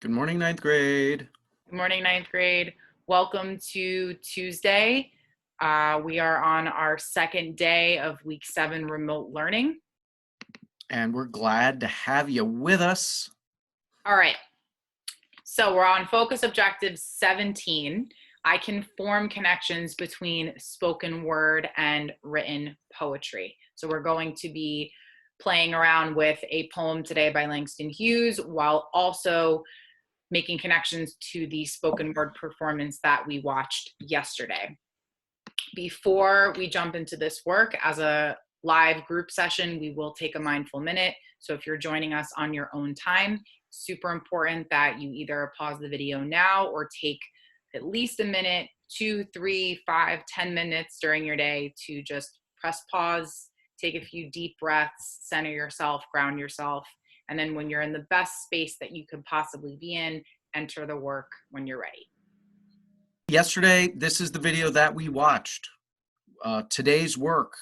Good morning, ninth grade. Good morning, ninth grade. Welcome to Tuesday. We are on our second day of week 7 remote learning. And we're glad to have you with us. All right. So we're on focus objective 17. I can form connections between spoken word and written poetry. So we're going to be playing around with a poem today by Langston Hughes while also making connections to the spoken word performance that we watched yesterday. Before we jump into this work as a live group session, we will take a mindful minute. So if you're joining us on your own time, super important that you either pause the video now or take at least a minute, 2, 3, 5, 10 minutes during your day to just press pause, take a few deep breaths, center yourself, ground yourself. And then when you're in the best space that you could possibly be in, enter the work when you're ready. Yesterday, this is the video that we watched. Today's work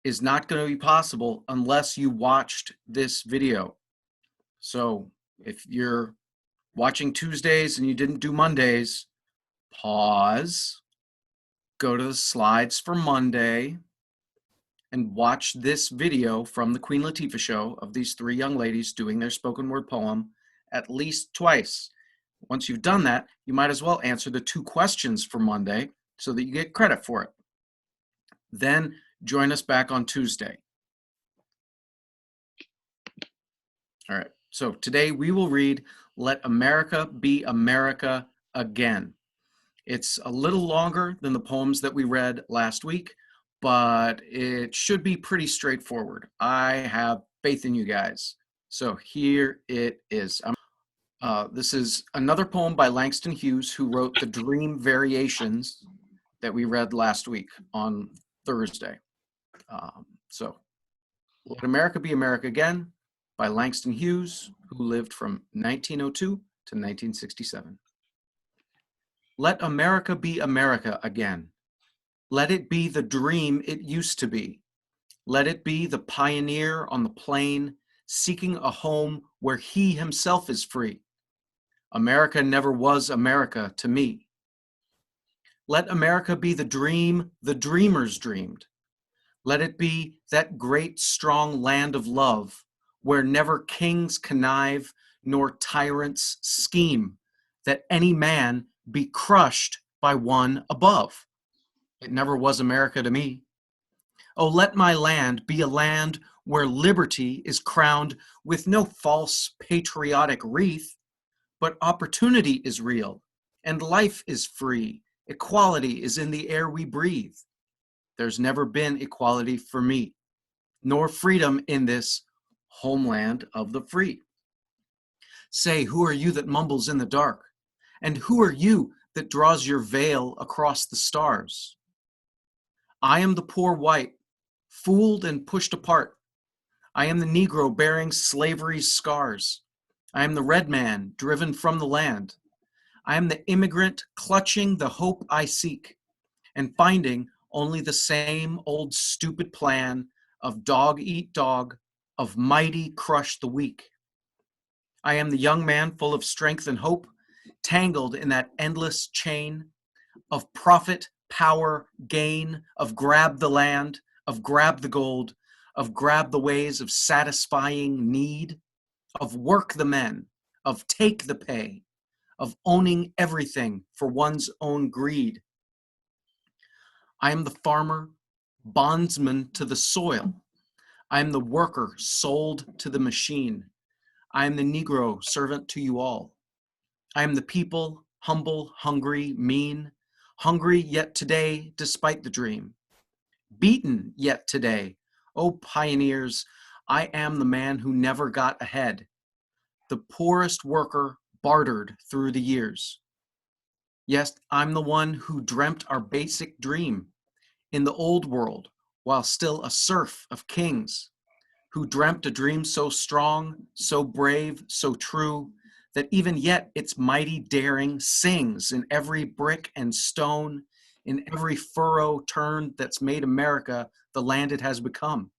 is not going to be possible unless you watched this video. So if you're watching Tuesdays and you didn't do Mondays, pause, go to the slides for Monday, and watch this video from the Queen Latifah show of these 3 young ladies doing their spoken word poem at least twice. Once you've done that, you might as well answer the 2 questions for Monday so that you get credit for it. Then join us back on Tuesday. All right, so today we will read Let America Be America Again. It's a little longer than the poems that we read last week, but it should be pretty straightforward. I have faith in you guys. So here it is. This is another poem by Langston Hughes, who wrote the Dream Variations that we read last week on Thursday. So, Let America Be America Again by Langston Hughes, who lived from 1902 to 1967. Let America be America again. Let it be the dream it used to be. Let it be the pioneer on the plain, seeking a home where he himself is free. America never was America to me. Let America be the dream the dreamers dreamed. Let it be that great strong land of love, where never kings connive nor tyrants scheme, that any man be crushed by one above. It never was America to me. Oh, let my land be a land where liberty is crowned with no false patriotic wreath, but opportunity is real, and life is free. Equality is in the air we breathe. There's never been equality for me, nor freedom in this homeland of the free. Say, who are you that mumbles in the dark? And who are you that draws your veil across the stars? I am the poor white, fooled and pushed apart. I am the Negro bearing slavery's scars. I am the red man driven from the land. I am the immigrant clutching the hope I seek and finding only the same old stupid plan of dog eat dog, of mighty crush the weak. I am the young man full of strength and hope, tangled in that endless chain of profit, power, gain, of grab the land, of grab the gold, of grab the ways of satisfying need, of work the men, of take the pay, of owning everything for one's own greed. I am the farmer, bondsman to the soil. I am the worker sold to the machine. I am the Negro servant to you all. I am the people, humble, hungry, mean, hungry yet today despite the dream. Beaten yet today. Oh, pioneers, I am the man who never got ahead. The poorest worker bartered through the years. Yes, I'm the one who dreamt our basic dream in the old world while still a serf of kings, who dreamt a dream so strong, so brave, so true, that even yet its mighty daring sings in every brick and stone, in every furrow turned that's made America the land it has become.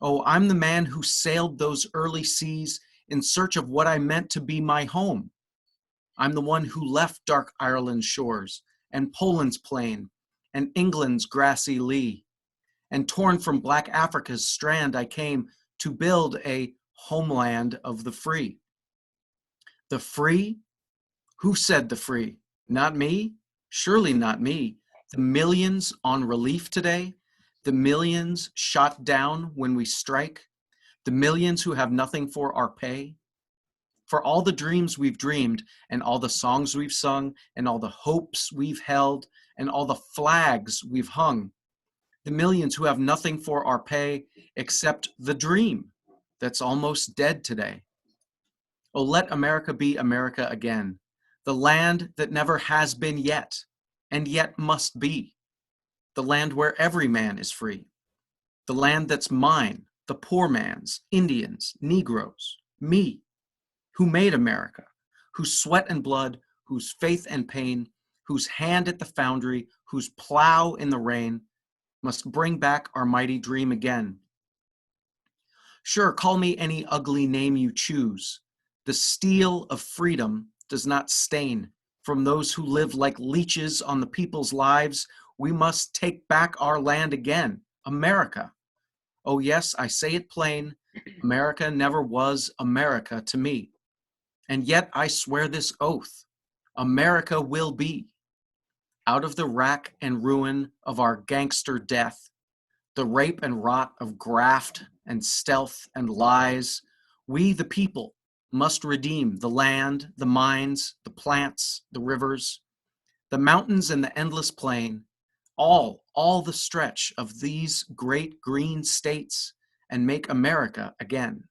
Oh, I'm the man who sailed those early seas in search of what I meant to be my home. I'm the one who left dark Ireland's shores, and Poland's plain, and England's grassy lea. And torn from black Africa's strand, I came to build a homeland of the free. The free? Who said the free? Not me? Surely not me. The millions on relief today, the millions shot down when we strike, the millions who have nothing for our pay, for all the dreams we've dreamed, and all the songs we've sung, and all the hopes we've held, and all the flags we've hung, the millions who have nothing for our pay except the dream that's almost dead today. Oh, let America be America again, the land that never has been yet, and yet must be, the land where every man is free, the land that's mine, the poor man's, Indians, Negroes, me, who made America, whose sweat and blood, whose faith and pain, whose hand at the foundry, whose plow in the rain, must bring back our mighty dream again. Sure, call me any ugly name you choose. The steel of freedom does not stain from those who live like leeches on the people's lives. We must take back our land again, America. Oh yes, I say it plain, America never was America to me. And yet I swear this oath, America will be. Out of the rack and ruin of our gangster death, the rape and rot of graft and stealth and lies, we the people must redeem the land, the mines, the plants, the rivers, the mountains and the endless plain, all the stretch of these great green states, and make America again.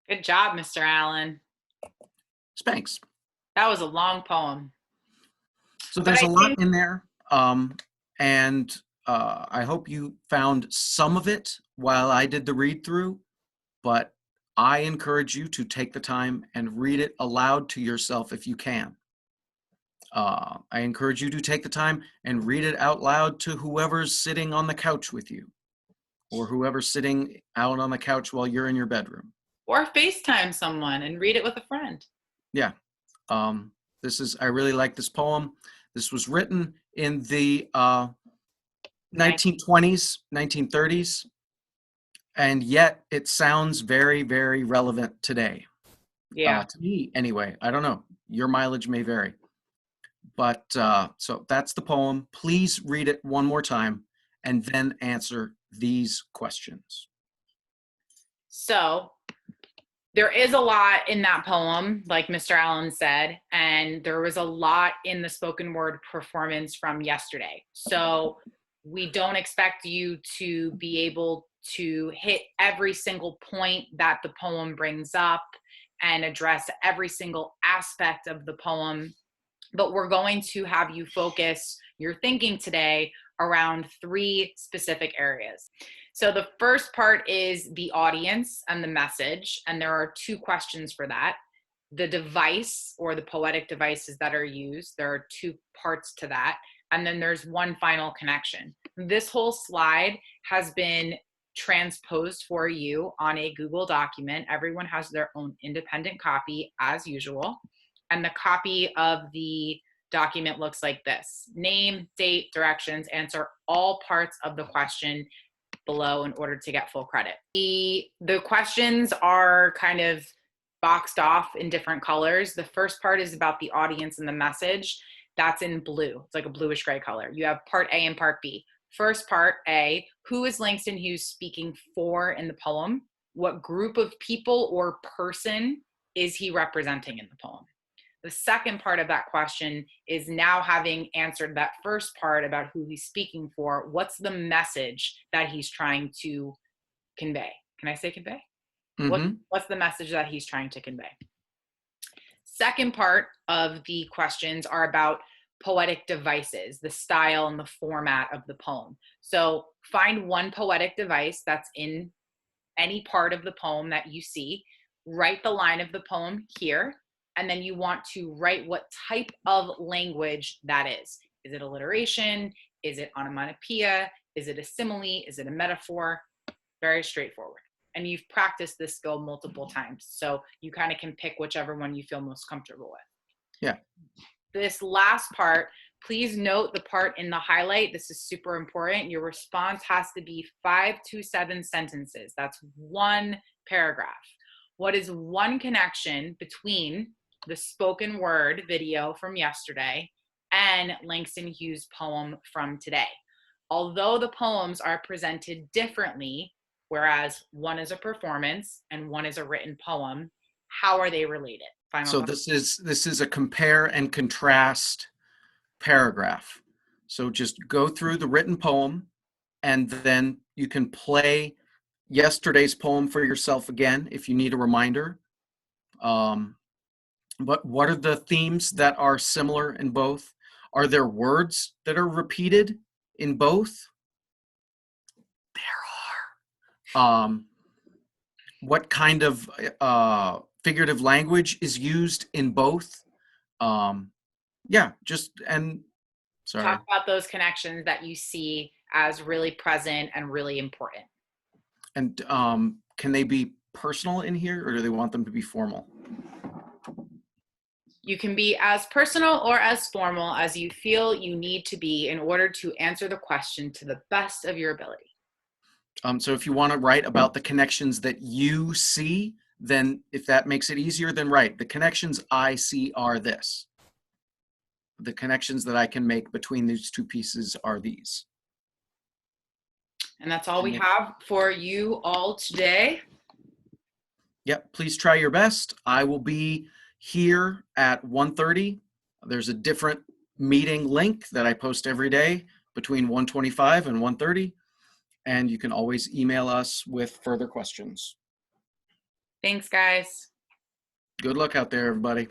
Good job, Mr. Allen. Spanx. That was a long poem. So But there's I a lot think in there, and I hope you found some of it while I did the read through, but I encourage you to take the time and read it aloud to yourself if you can. I encourage you to take the time and read it out loud to whoever's sitting on the couch with you, or whoever's sitting out on the couch while you're in your bedroom. or FaceTime someone and read it with a friend. Yeah. I really like this poem. This was written in the 1920s, 1930s, and yet it sounds very, very relevant today. Yeah. To me, anyway. I don't know. Your mileage may vary. But so that's the poem. Please read it one more time and then answer these questions. So there is a lot in that poem, like Mr. Allen said, and there was a lot in the spoken word performance from yesterday. So we don't expect you to be able to hit every single point that the poem brings up and address every single aspect of the poem, but we're going to have you focus your thinking today around 3 specific areas. So the first part is the audience and the message, and there are 2 questions for that. The device or the poetic devices that are used, there are 2 parts to that, and then there's one final connection. This whole slide has been transposed for you on a Google document. Everyone has their own independent copy as usual. And the copy of the document looks like this: name, date, directions, answer all parts of the question below in order to get full credit. The questions are kind of boxed off in different colors. The first part is about the audience and the message. That's in blue. It's like a bluish gray color. You have part A and part B. First part A, who is Langston Hughes speaking for in the poem? What group of people or person is he representing in the poem? The second part of that question is, now having answered that first part about who he's speaking for, what's the message that he's trying to convey? Can I say convey? Mm-hmm. What's the message that he's trying to convey? Second part of the questions are about poetic devices, the style and the format of the poem. So find one poetic device that's in any part of the poem that you see, write the line of the poem here, and then you want to write what type of language that is. Is it alliteration? Is it onomatopoeia? Is it a simile? Is it a metaphor? Very straightforward. and you've practiced this skill multiple times. So you kind of can pick whichever one you feel most comfortable with. Yeah. This last part, please note the part in the highlight. This is super important. Your response has to be 5 to 7 sentences. That's one paragraph. What is one connection between the spoken word video from yesterday and Langston Hughes' poem from today? Although the poems are presented differently, whereas one is a performance and one is a written poem, how are they related? Final So thoughts? this is a compare and contrast paragraph. So just go through the written poem, and then you can play yesterday's poem for yourself again if you need a reminder. But what are the themes that are similar in both? Are there words that are repeated in both? There are. What kind of figurative language is used in both? Yeah, sorry. Talk about those connections that you see as really present and really important. And can they be personal in here, or do they want them to be formal? You can be as personal or as formal as you feel you need to be in order to answer the question to the best of your ability. So if you want to write about the connections that you see, then if that makes it easier, then write the connections I see are this. The connections that I can make between these two pieces are these. And that's all we have for you all today. Yep, please try your best. I will be here at 1:30. There's a different meeting link that I post every day between 1:25 and 1:30. And you can always email us with further questions. Thanks, guys. Good luck out there, everybody.